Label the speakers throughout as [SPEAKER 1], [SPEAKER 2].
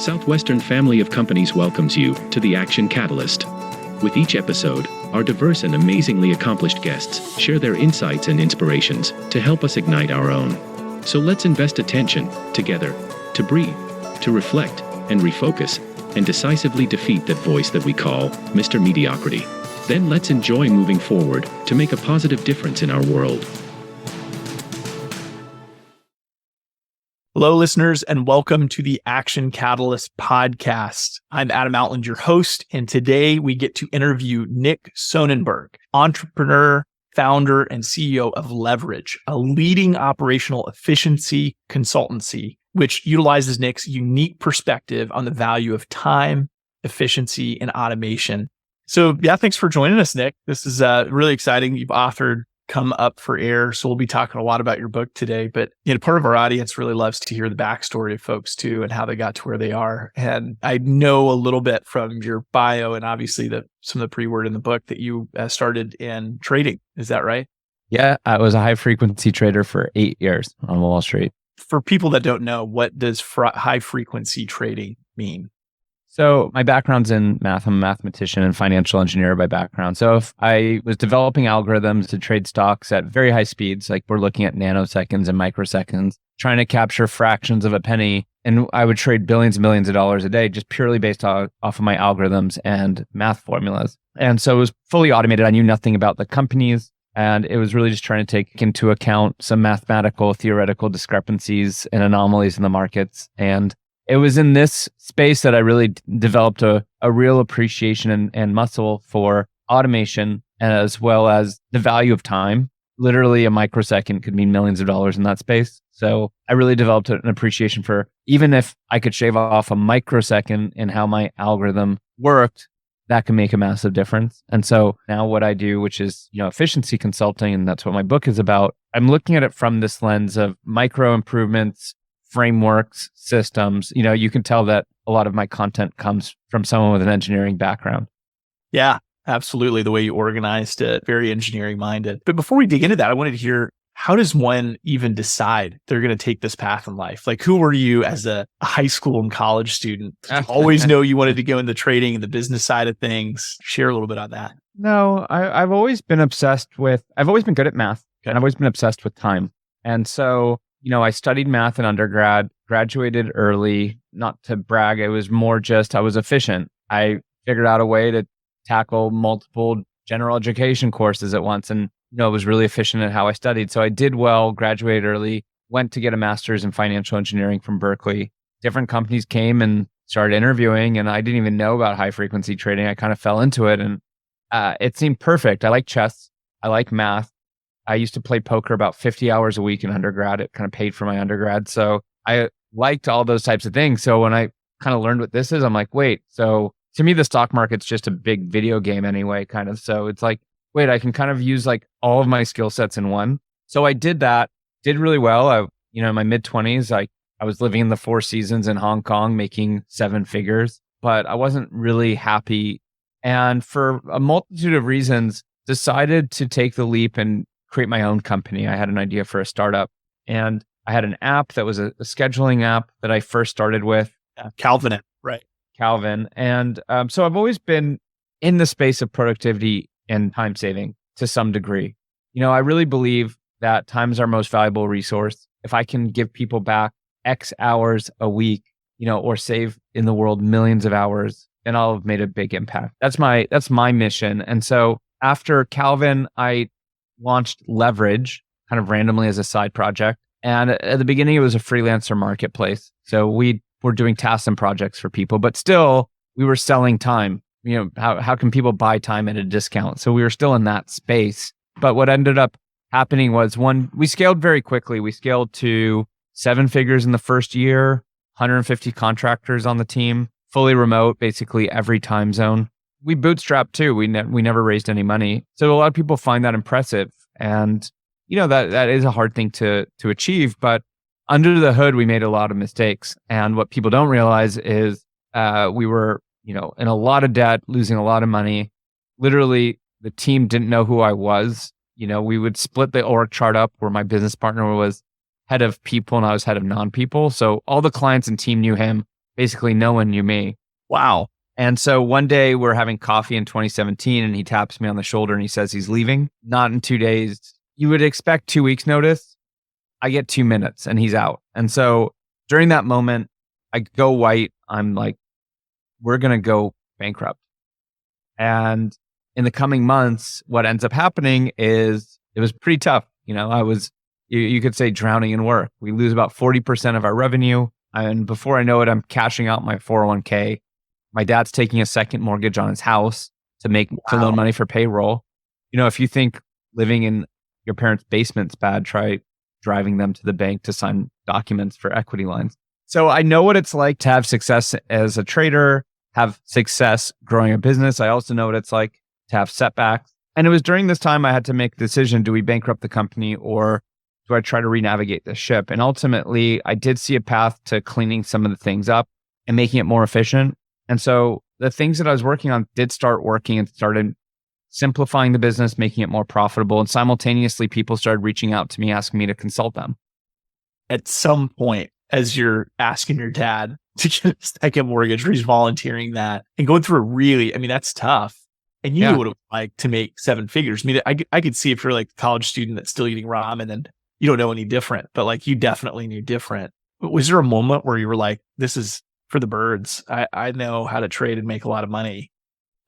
[SPEAKER 1] Southwestern family of companies welcomes you to the Action Catalyst. With each episode, our diverse and amazingly accomplished guests share their insights and inspirations to help us ignite our own. So let's invest attention, together, to breathe, to reflect, and refocus, and decisively defeat that voice that we call Mr. Mediocrity. Then let's enjoy moving forward to make a positive difference in our world.
[SPEAKER 2] Hello, listeners, and welcome to the Action Catalyst podcast. I'm Adam Outland, your host, and today we get to interview Nick Sonnenberg, entrepreneur, founder, and CEO of Leverage, a leading operational efficiency consultancy, which utilizes Nick's unique perspective on the value of time, efficiency, and automation. So yeah, thanks for joining us, Nick. This is really exciting. You've authored Come Up for Air. So we'll be talking a lot about your book today, but part of our audience really loves to hear the backstory of folks too and how they got to where they are. And I know a little bit from your bio and obviously some of the pre-word in the book that you started in trading. Is that right?
[SPEAKER 3] Yeah, I was a high frequency trader for 8 years on Wall Street.
[SPEAKER 2] For people that don't know, what does high frequency trading mean?
[SPEAKER 3] So my background's in math. I'm a mathematician and financial engineer by background. So if I was developing algorithms to trade stocks at very high speeds, like we're looking at nanoseconds and microseconds, trying to capture fractions of a penny, and I would trade billions and millions of dollars a day just purely based off of my algorithms and math formulas. And so it was fully automated. I knew nothing about the companies, and it was really just trying to take into account some mathematical, theoretical discrepancies and anomalies in the markets. And it was in this space that I really developed a real appreciation and muscle for automation, as well as the value of time. Literally a microsecond could mean millions of dollars in that space. So I really developed an appreciation for, even if I could shave off a microsecond in how my algorithm worked, that can make a massive difference. And so now what I do, which is, efficiency consulting, and that's what my book is about, I'm looking at it from this lens of micro improvements, frameworks, systems. You can tell that a lot of my content comes from someone with an engineering background.
[SPEAKER 2] Yeah, absolutely. The way you organized it, very engineering minded. But before we dig into that, I wanted to hear, how does one even decide they're going to take this path in life? Like, who were you as a high school and college student? Did you always know you wanted to go into trading and the business side of things? Share a little bit on that.
[SPEAKER 3] No, I've always been I've always been good at math, and I've always been obsessed with time. And so I studied math in undergrad, graduated early, not to brag. It was more just I was efficient. I figured out a way to tackle multiple general education courses at once. And, I was really efficient at how I studied. So I did well, graduated early, went to get a master's in financial engineering from Berkeley. Different companies came and started interviewing, and I didn't even know about high frequency trading. I kind of fell into it, and it seemed perfect. I like chess. I like math. I used to play poker about 50 hours a week in undergrad. It kind of paid for my undergrad. So I liked all those types of things. So when I kind of learned what this is, I'm like, wait, so to me, the stock market's just a big video game anyway, kind of. So it's like, wait, I can kind of use like all of my skill sets in one. So I did that, did really well. In my mid 20s, I was living in the Four Seasons in Hong Kong, making 7 figures, but I wasn't really happy. And for a multitude of reasons, decided to take the leap and create my own company. I had an idea for a startup, and I had an app that was a scheduling app that I first started with.
[SPEAKER 2] Calvin, right?
[SPEAKER 3] Calvin. And so I've always been in the space of productivity and time saving to some degree. I really believe that time is our most valuable resource. If I can give people back X hours a week, or save in the world millions of hours, then I'll have made a big impact. That's my mission. And so after Calvin, I launched Leverage kind of randomly as a side project. And at the beginning, it was a freelancer marketplace. So we were doing tasks and projects for people, but still we were selling time. How can people buy time at a discount? So we were still in that space. But what ended up happening was, we scaled very quickly. We scaled to 7 figures in the first year, 150 contractors on the team, fully remote, basically every time zone. We bootstrapped too. We never raised any money. So a lot of people find that impressive. And, that is a hard thing to achieve. But under the hood, we made a lot of mistakes. And what people don't realize is we were, in a lot of debt, losing a lot of money. Literally, the team didn't know who I was. We would split the org chart up where my business partner was head of people and I was head of non-people. So all the clients and team knew him. basically no one knew me.
[SPEAKER 2] Wow.
[SPEAKER 3] And so one day we're having coffee in 2017 and he taps me on the shoulder and he says he's leaving. Not in 2 days. You would expect 2 weeks notice. I get 2 minutes and he's out. And so during that moment, I go white. I'm like, we're going to go bankrupt. And in the coming months, what ends up happening is it was pretty tough. I was, you could say, drowning in work. We lose about 40% of our revenue. And before I know it, I'm cashing out my 401k. My dad's taking a second mortgage on his house to loan money for payroll. If you think living in your parents' basement's bad, try driving them to the bank to sign documents for equity lines. So I know what it's like to have success as a trader, have success growing a business. I also know what it's like to have setbacks. And it was during this time I had to make the decision, do we bankrupt the company or do I try to re-navigate the ship? And ultimately, I did see a path to cleaning some of the things up and making it more efficient. And so the things that I was working on did start working and started simplifying the business, making it more profitable. And simultaneously, people started reaching out to me, asking me to consult them.
[SPEAKER 2] At some point, as you're asking your dad to get a second mortgage, or he's volunteering that and going through that's tough. And you would have liked to make 7 figures. I could see if you're like a college student that's still eating ramen and you don't know any different, but like you definitely knew different. But was there a moment where you were like, this is for the birds? I know how to trade and make a lot of money.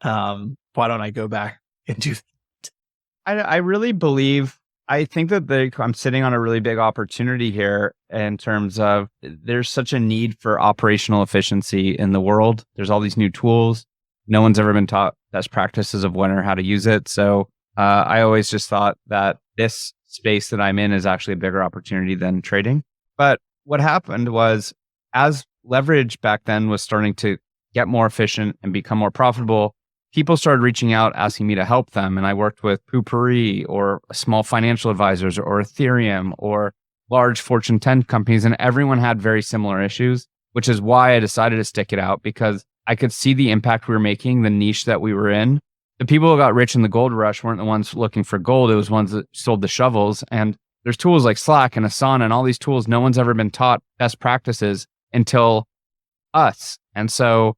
[SPEAKER 2] Why don't I go back and do that?
[SPEAKER 3] I really believe, I think that I'm sitting on a really big opportunity here in terms of there's such a need for operational efficiency in the world. There's all these new tools. No one's ever been taught best practices of when or how to use it. So I always just thought that this space that I'm in is actually a bigger opportunity than trading. But what happened was, as leverage back then was starting to get more efficient and become more profitable, people started reaching out, asking me to help them. And I worked with Poo-Pourri or small financial advisors or Ethereum or large Fortune 10 companies. And everyone had very similar issues, which is why I decided to stick it out, because I could see the impact we were making, the niche that we were in. The people who got rich in the gold rush weren't the ones looking for gold. It was ones that sold the shovels. And there's tools like Slack and Asana and all these tools. No one's ever been taught best practices until us. And so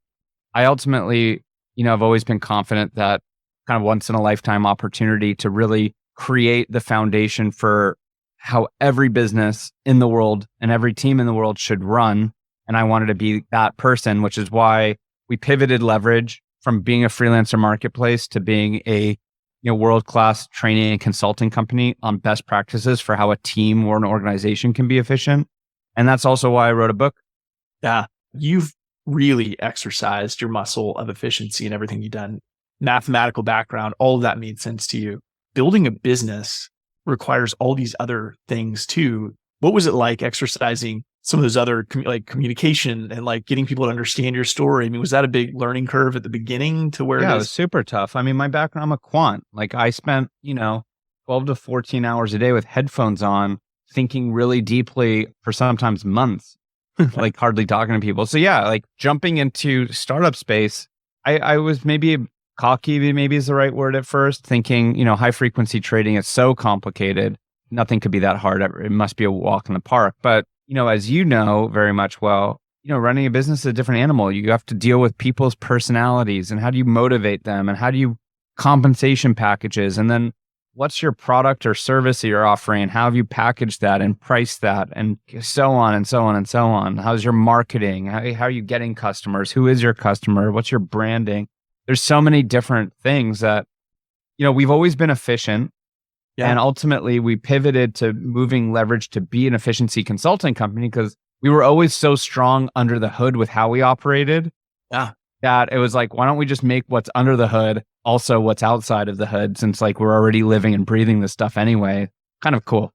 [SPEAKER 3] I ultimately, I've always been confident that kind of once in a lifetime opportunity to really create the foundation for how every business in the world and every team in the world should run. And I wanted to be that person, which is why we pivoted leverage from being a freelancer marketplace to being a world-class training and consulting company on best practices for how a team or an organization can be efficient. And that's also why I wrote a book.
[SPEAKER 2] Yeah. You've really exercised your muscle of efficiency in everything you've done. Mathematical background, all of that made sense to you. Building a business requires all these other things too. What was it like exercising some of those other communication and like getting people to understand your story? Was that a big learning curve at the beginning to where
[SPEAKER 3] it was super tough. My background, I'm a quant. Like I spent, 12 to 14 hours a day with headphones on, thinking really deeply for sometimes months, like hardly talking to people. So yeah, like jumping into startup space, I was maybe cocky, maybe is the right word at first, thinking, high frequency trading is so complicated. Nothing could be that hard. It must be a walk in the park. But as you know very much well, running a business is a different animal. You have to deal with people's personalities and how do you motivate them and how do you compensation packages, and then what's your product or service that you're offering and how have you packaged that and priced that and so on and so on and so on. How's your marketing? How are you getting customers? Who is your customer? What's your branding? There's so many different things that, we've always been efficient. Yeah. And ultimately, we pivoted to moving leverage to be an efficiency consulting company because we were always so strong under the hood with how we operated.
[SPEAKER 2] Yeah.
[SPEAKER 3] That it was like, why don't we just make what's under the hood also what's outside of the hood, since like we're already living and breathing this stuff anyway. Kind of cool.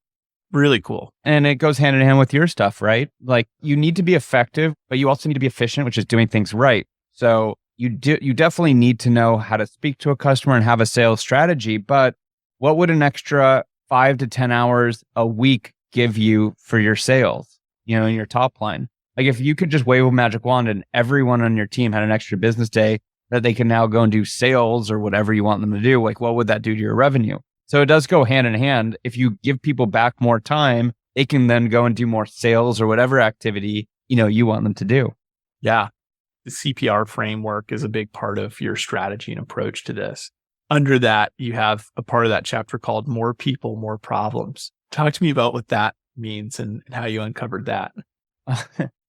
[SPEAKER 2] Really cool.
[SPEAKER 3] And it goes hand in hand with your stuff, right? Like you need to be effective, but you also need to be efficient, which is doing things right. So you definitely need to know how to speak to a customer and have a sales strategy, but what would an extra 5 to 10 hours a week give you for your sales, in your top line? Like if you could just wave a magic wand and everyone on your team had an extra business day that they can now go and do sales or whatever you want them to do, like what would that do to your revenue? So it does go hand in hand. If you give people back more time, they can then go and do more sales or whatever activity, you want them to do.
[SPEAKER 2] Yeah. The CPR framework is a big part of your strategy and approach to this. Under that, you have a part of that chapter called More People, More Problems. Talk to me about what that means and how you uncovered that.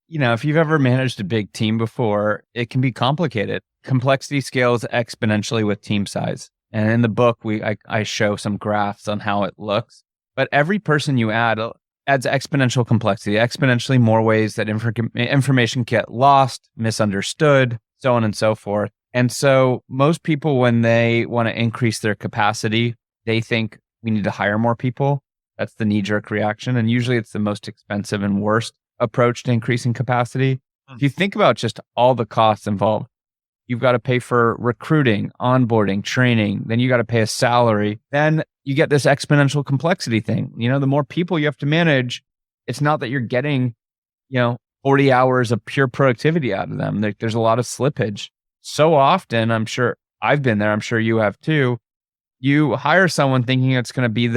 [SPEAKER 3] If you've ever managed a big team before, it can be complicated. Complexity scales exponentially with team size. And in the book, I show some graphs on how it looks. But every person you add adds exponential complexity, exponentially more ways that information get lost, misunderstood, so on and so forth. And so most people, when they want to increase their capacity, they think we need to hire more people. That's the knee-jerk reaction. And usually it's the most expensive and worst approach to increasing capacity. If you think about just all the costs involved, you've got to pay for recruiting, onboarding, training, then you got to pay a salary. Then you get this exponential complexity thing. The more people you have to manage, it's not that you're getting, 40 hours of pure productivity out of them. There's a lot of slippage. So often, I'm sure I've been there, I'm sure you have too. You hire someone thinking it's going to be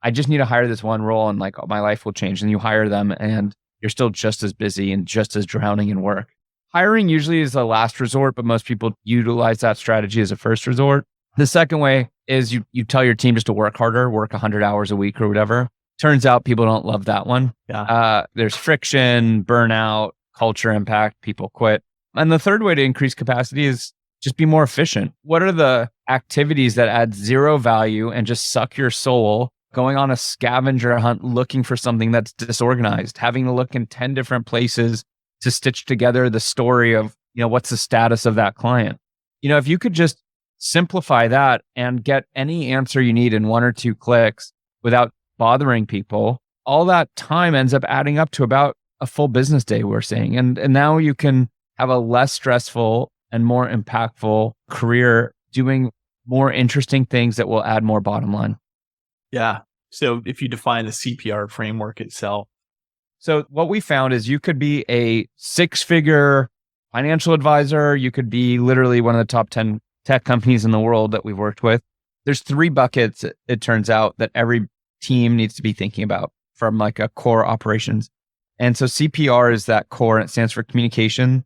[SPEAKER 3] I just need to hire this one role and like my life will change. And you hire them and you're still just as busy and just as drowning in work. Hiring usually is a last resort, but most people utilize that strategy as a first resort. The second way is you tell your team just to work harder, work 100 hours a week or whatever. Turns out people don't love that one.
[SPEAKER 2] Yeah.
[SPEAKER 3] There's friction, burnout, culture impact, people quit. And the third way to increase capacity is just be more efficient. What are the activities that add zero value and just suck your soul? Going on a scavenger hunt, looking for something that's disorganized, having to look in 10 different places to stitch together the story of, what's the status of that client. If you could just simplify that and get any answer you need in 1 or 2 clicks without bothering people, all that time ends up adding up to about a full business day, we're saying. And now you can have a less stressful and more impactful career doing more interesting things that will add more bottom line.
[SPEAKER 2] Yeah. So if you define the CPR framework itself.
[SPEAKER 3] So what we found is you could be a 6-figure financial advisor. You could be literally one of the top 10 tech companies in the world that we've worked with. There's 3 buckets, it turns out, that every team needs to be thinking about from like a core operations. And so CPR is that core, and it stands for communication,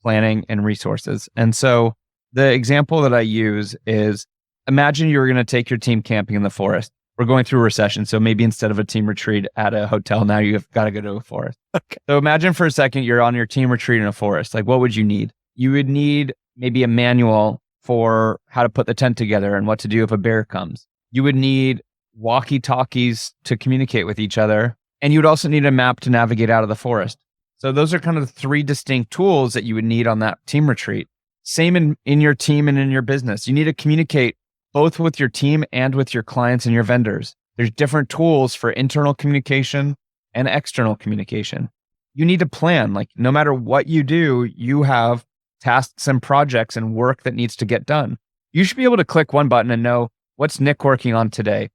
[SPEAKER 3] planning, and resources. And so the example that I use is, imagine you were going to take your team camping in the forest. We're going through a recession, so maybe instead of a team retreat at a hotel, now you've got to go to a forest.
[SPEAKER 2] Okay.
[SPEAKER 3] So imagine for a second you're on your team retreat in a forest. Like, what would you need? You would need maybe a manual for how to put the tent together and what to do if a bear comes. You would need walkie-talkies to communicate with each other, and you would also need a map to navigate out of the forest. So those are kind of the 3 distinct tools that you would need on that team retreat. Same in your team and in your business. You need to communicate both with your team and with your clients and your vendors. There's different tools for internal communication and external communication. You need to plan, like no matter what you do, you have tasks and projects and work that needs to get done. You should be able to click one button and know, what's Nick working on today?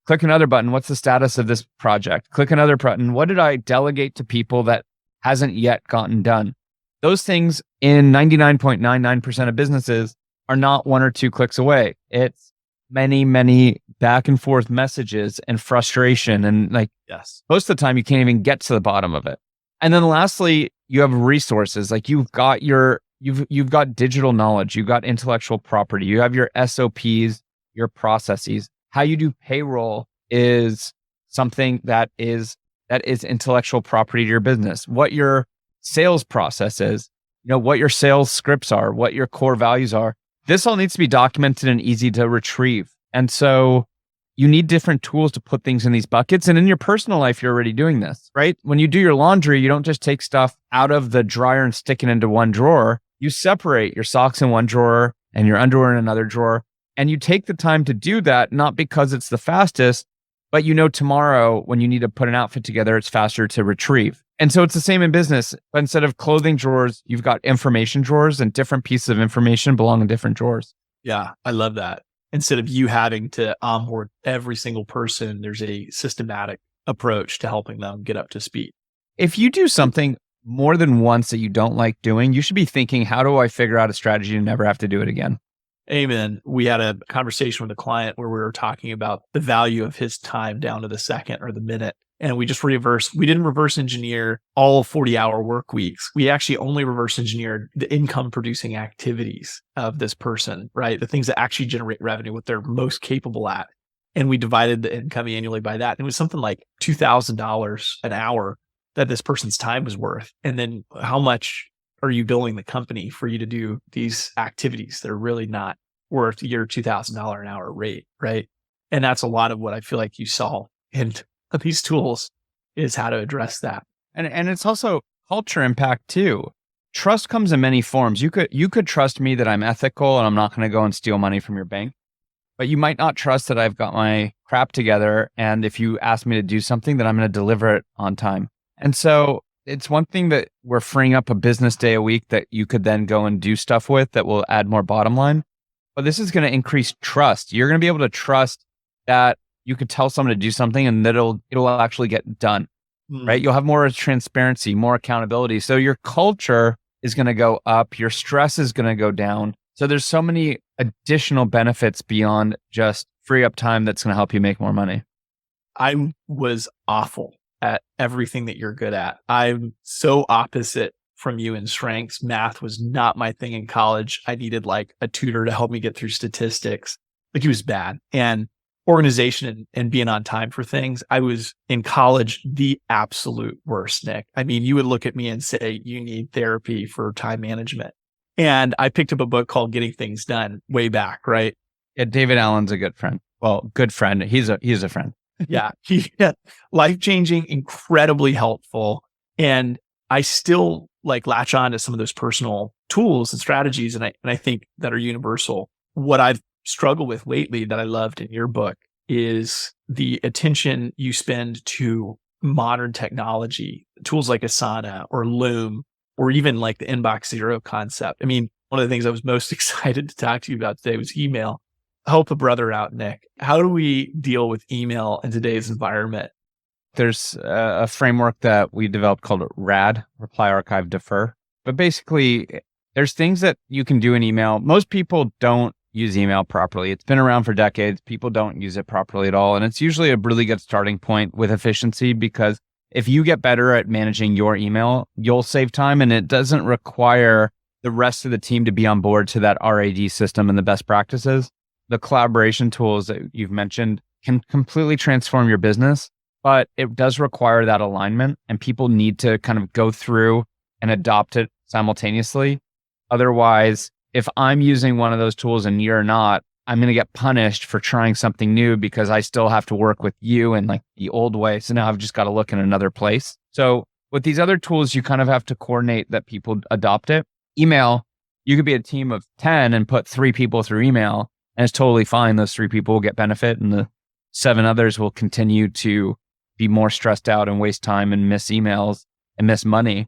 [SPEAKER 3] Click another button, what's the status of this project? Click another button, what did I delegate to people that hasn't yet gotten done? Those things in 99.99% of businesses are not 1 or 2 clicks away. It's many, many back and forth messages and frustration. And
[SPEAKER 2] yes,
[SPEAKER 3] most of the time you can't even get to the bottom of it. And then lastly, you have resources. Like you've got digital knowledge, you've got intellectual property, you have your SOPs, your processes. How you do payroll is something that is intellectual property to your business. What your sales process is, what your sales scripts are, what your core values are. This all needs to be documented and easy to retrieve. And so you need different tools to put things in these buckets. And in your personal life, you're already doing this, right? When you do your laundry, you don't just take stuff out of the dryer and stick it into one drawer. You separate your socks in one drawer and your underwear in another drawer. And you take the time to do that, not because it's the fastest, but tomorrow when you need to put an outfit together, it's faster to retrieve. And so it's the same in business. But instead of clothing drawers, you've got information drawers, and different pieces of information belong in different drawers.
[SPEAKER 2] Yeah, I love that. Instead of you having to onboard every single person, there's a systematic approach to helping them get up to speed.
[SPEAKER 3] If you do something more than once that you don't like doing, you should be thinking, how do I figure out a strategy to never have to do it again?
[SPEAKER 2] Amen. We had a conversation with a client where we were talking about the value of his time down to the second or the minute. And we didn't reverse engineer all 40-hour work weeks. We actually only reverse engineered the income producing activities of this person, right? The things that actually generate revenue, what they're most capable at. And we divided the income annually by that. It was something like $2,000 an hour that this person's time was worth. And then how much are you billing the company for you to do these activities that are really not worth your $2,000 an hour rate, right? And that's a lot of what I feel like you saw in these tools is how to address that.
[SPEAKER 3] And it's also culture impact too. Trust comes in many forms. You could trust me that I'm ethical and I'm not going to go and steal money from your bank, but you might not trust that I've got my crap together. And if you ask me to do something, that I'm going to deliver it on time. And so it's one thing that we're freeing up a business day a week that you could then go and do stuff with that will add more bottom line. But this is going to increase trust. You're going to be able to trust that you could tell someone to do something and that it'll actually get done, right? You'll have more transparency, more accountability. So your culture is going to go up. Your stress is going to go down. So there's so many additional benefits beyond just free up time that's going to help you make more money.
[SPEAKER 2] I was awful at everything that you're good at. I'm so opposite from you in strengths. Math was not my thing in college. I needed like a tutor to help me get through statistics. Like it was bad. And organization and being on time for things. I was in college the absolute worst, Nick. I mean, you would look at me and say, you need therapy for time management. And I picked up a book called Getting Things Done way back, right?
[SPEAKER 3] Yeah, David Allen's a good friend. Well, good friend. He's a friend.
[SPEAKER 2] Yeah. Life-changing, incredibly helpful. And I still like latch on to some of those personal tools and strategies. And I think that are universal. What I've struggled with lately that I loved in your book is the attention you spend to modern technology, tools like Asana or Loom, or even like the inbox zero concept. I mean, one of the things I was most excited to talk to you about today was email. Help a brother out, Nick. How do we deal with email in today's environment?
[SPEAKER 3] There's a framework that we developed called RAD, Reply, Archive, Defer. But basically, there's things that you can do in email. Most people don't use email properly. It's been around for decades. People don't use it properly at all. And it's usually a really good starting point with efficiency, because if you get better at managing your email, you'll save time, and it doesn't require the rest of the team to be on board to that RAD system and the best practices. The collaboration tools that you've mentioned can completely transform your business, but it does require that alignment, and people need to kind of go through and adopt it simultaneously. Otherwise, if I'm using one of those tools and you're not, I'm going to get punished for trying something new because I still have to work with you in like the old way. So now I've just got to look in another place. So with these other tools, you kind of have to coordinate that people adopt it. Email, you could be a team of 10 and put 3 people through email, and it's totally fine. Those 3 people will get benefit, and the 7 others will continue to be more stressed out and waste time and miss emails and miss money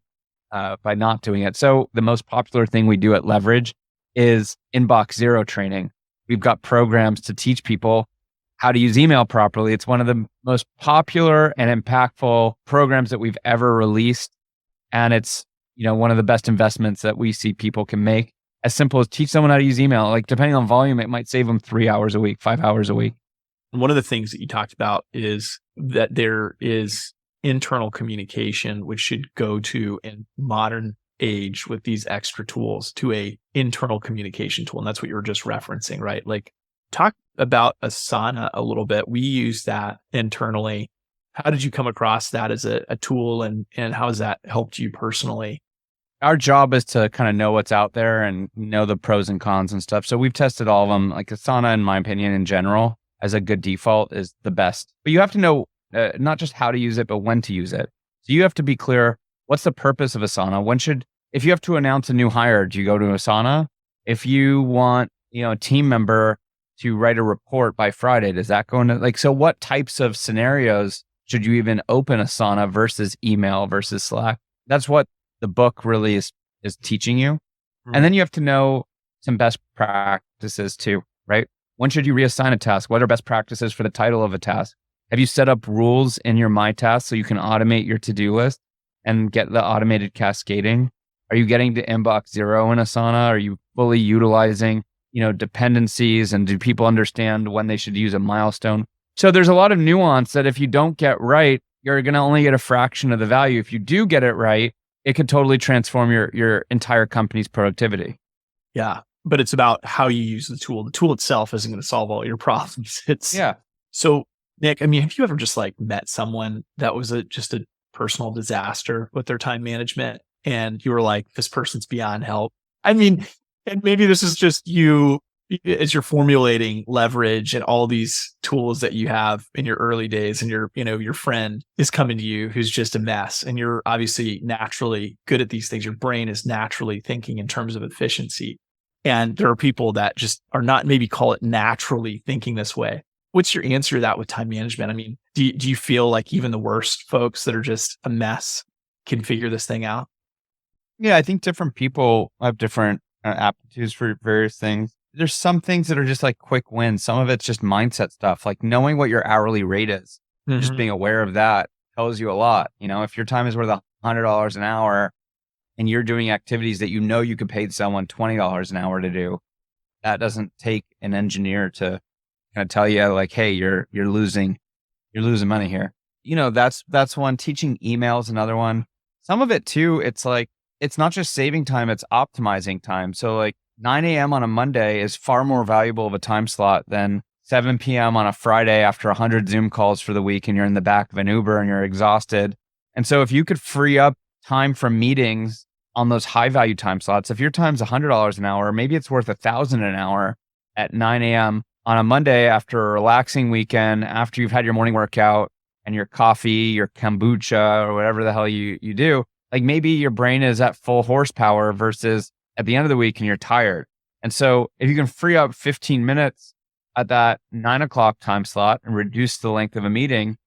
[SPEAKER 3] by not doing it. So the most popular thing we do at Leverage is inbox zero training. We've got programs to teach people how to use email properly. It's one of the most popular and impactful programs that we've ever released. And it's, one of the best investments that we see people can make. As simple as teach someone how to use email. Like depending on volume, it might save them 3 hours a week, 5 hours a week.
[SPEAKER 2] One of the things that you talked about is that there is internal communication, which should go to in modern age with these extra tools to a internal communication tool. And that's what you were just referencing, right? Like talk about Asana a little bit. We use that internally. How did you come across that as a tool, and how has that helped you personally?
[SPEAKER 3] Our job is to kind of know what's out there and know the pros and cons and stuff. So we've tested all of them. Like Asana, in my opinion, in general, as a good default is the best. But you have to know not just how to use it, but when to use it. So you have to be clear, what's the purpose of Asana? If you have to announce a new hire, do you go to Asana? If you want, a team member to write a report by Friday, does that go into so what types of scenarios should you even open Asana versus email versus Slack? That's what the book really is teaching you. And then you have to know some best practices too, right? When should you reassign a task? What are best practices for the title of a task? Have you set up rules in your My Tasks so you can automate your to-do list and get the automated cascading? Are you getting to inbox zero in Asana? Are you fully utilizing, dependencies? And do people understand when they should use a milestone? So there's a lot of nuance that if you don't get right, you're going to only get a fraction of the value. If you do get it right, it could totally transform your entire company's productivity.
[SPEAKER 2] Yeah. But it's about how you use the tool. The tool itself isn't going to solve all your problems. So Nick, I mean, have you ever just like met someone that was just a personal disaster with their time management and you were like, this person's beyond help? I mean, and maybe this is just you as you're formulating leverage and all these tools that you have in your early days, and your friend is coming to you who's just a mess, and you're obviously naturally good at these things. Your brain is naturally thinking in terms of efficiency. And there are people that just are not, maybe call it naturally thinking this way. What's your answer to that with time management? I mean, do you feel like even the worst folks that are just a mess can figure this thing out?
[SPEAKER 3] Yeah, I think different people have different aptitudes for various things. There's some things that are just like quick wins. Some of it's just mindset stuff, like knowing what your hourly rate is. Just being aware of that tells you a lot. If your time is worth $100 an hour and you're doing activities that you could pay someone $20 an hour to do, that doesn't take an engineer to kind of tell you like, hey, you're losing money here. That's one. Teaching emails, another one. Some of it too, it's like, it's not just saving time, it's optimizing time. So like 9 a.m. on a Monday is far more valuable of a time slot than 7 p.m. on a Friday after 100 Zoom calls for the week and you're in the back of an Uber and you're exhausted. And so if you could free up time from meetings on those high value time slots, if your time's $100 an hour, maybe it's worth $1,000 an hour at 9 a.m. on a Monday after a relaxing weekend, after you've had your morning workout and your coffee, your kombucha, or whatever the hell you do. Like maybe your brain is at full horsepower versus at the end of the week and you're tired. And so if you can free up 15 minutes at that 9 o'clock time slot and reduce the length of a meeting,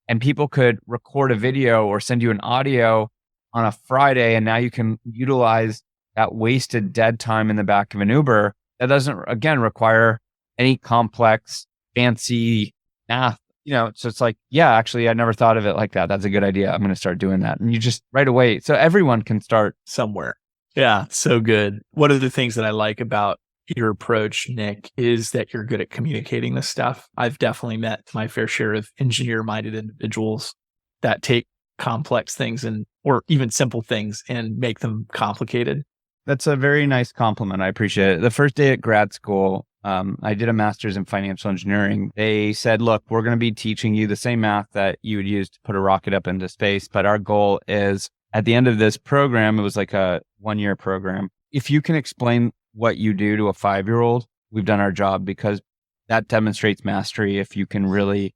[SPEAKER 3] and people could record a video or send you an audio on a Friday, and now you can utilize that wasted dead time in the back of an Uber, that doesn't, again, require any complex, fancy math. So it's like, yeah, actually, I never thought of it like that. That's a good idea. I'm going to start doing that. And you just right away. So everyone can start
[SPEAKER 2] somewhere. Yeah, so good. One of the things that I like about your approach, Nick, is that you're good at communicating this stuff. I've definitely met my fair share of engineer-minded individuals that take complex things or even simple things and make them complicated.
[SPEAKER 3] That's a very nice compliment. I appreciate it. The first day at grad school, I did a master's in financial engineering. They said, look, we're going to be teaching you the same math that you would use to put a rocket up into space. But our goal is at the end of this program, it was like a 1-year program. If you can explain what you do to a 5-year-old, we've done our job, because that demonstrates mastery. If you can really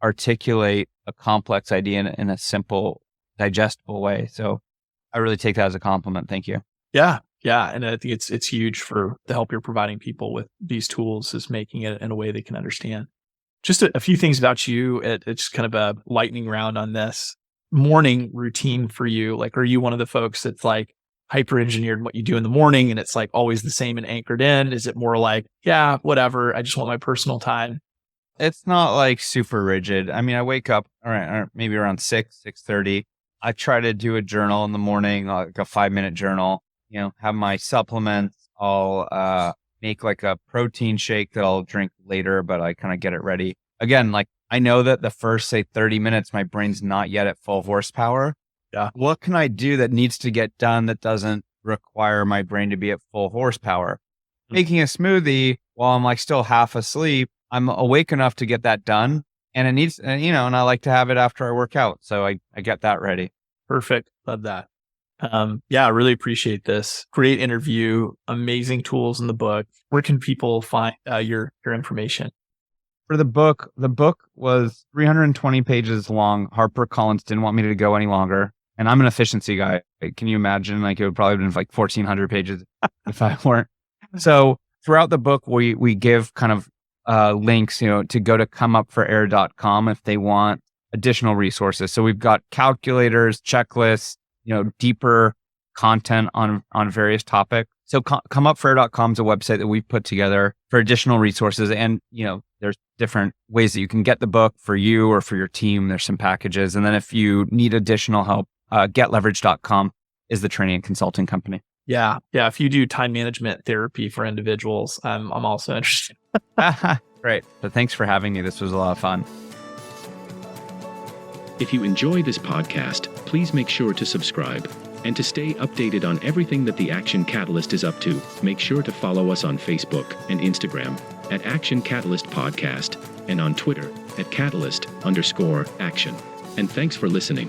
[SPEAKER 3] articulate a complex idea in a simple, digestible way. So I really take that as a compliment. Thank you.
[SPEAKER 2] Yeah. Yeah. And I think it's huge for the help you're providing people with these tools, is making it in a way they can understand. Just a few things about you. It's kind of a lightning round on this. Morning routine for you. Like, are you one of the folks that's like hyper engineered in what you do in the morning and it's like always the same and anchored in? Is it more like, yeah, whatever, I just want my personal time?
[SPEAKER 3] It's not like super rigid. I mean, I wake up maybe around 6:30. I try to do a journal in the morning, like a 5-minute journal, have my supplements. I'll make like a protein shake that I'll drink later, but I kind of get it ready. Again, like I know that the first, say 30 minutes, my brain's not yet at full horsepower.
[SPEAKER 2] Yeah.
[SPEAKER 3] What can I do that needs to get done that doesn't require my brain to be at full horsepower? Making a smoothie while I'm like still half asleep, I'm awake enough to get that done. And it needs, and I like to have it after I work out. So I get that ready.
[SPEAKER 2] Perfect. Love that. Yeah, I really appreciate this. Great interview. Amazing tools in the book. Where can people find your information?
[SPEAKER 3] For the book was 320 pages long. HarperCollins didn't want me to go any longer. And I'm an efficiency guy. Can you imagine? Like, it would probably have been like 1,400 pages if I weren't. So throughout the book, we give kind of links, to go to comeupforair.com if they want additional resources. So we've got calculators, checklists, deeper content on various topics. So comeupforair.com is a website that we've put together for additional resources. And, there's different ways that you can get the book for you or for your team. There's some packages. And then if you need additional help, getleverage.com is the training and consulting company.
[SPEAKER 2] Yeah. Yeah. If you do time management therapy for individuals, I'm also interested.
[SPEAKER 3] Great. But thanks for having me. This was a lot of fun.
[SPEAKER 1] If you enjoy this podcast, please make sure to subscribe. And to stay updated on everything that the Action Catalyst is up to, make sure to follow us on Facebook and Instagram at Action Catalyst Podcast and on Twitter at Catalyst_Action. And thanks for listening.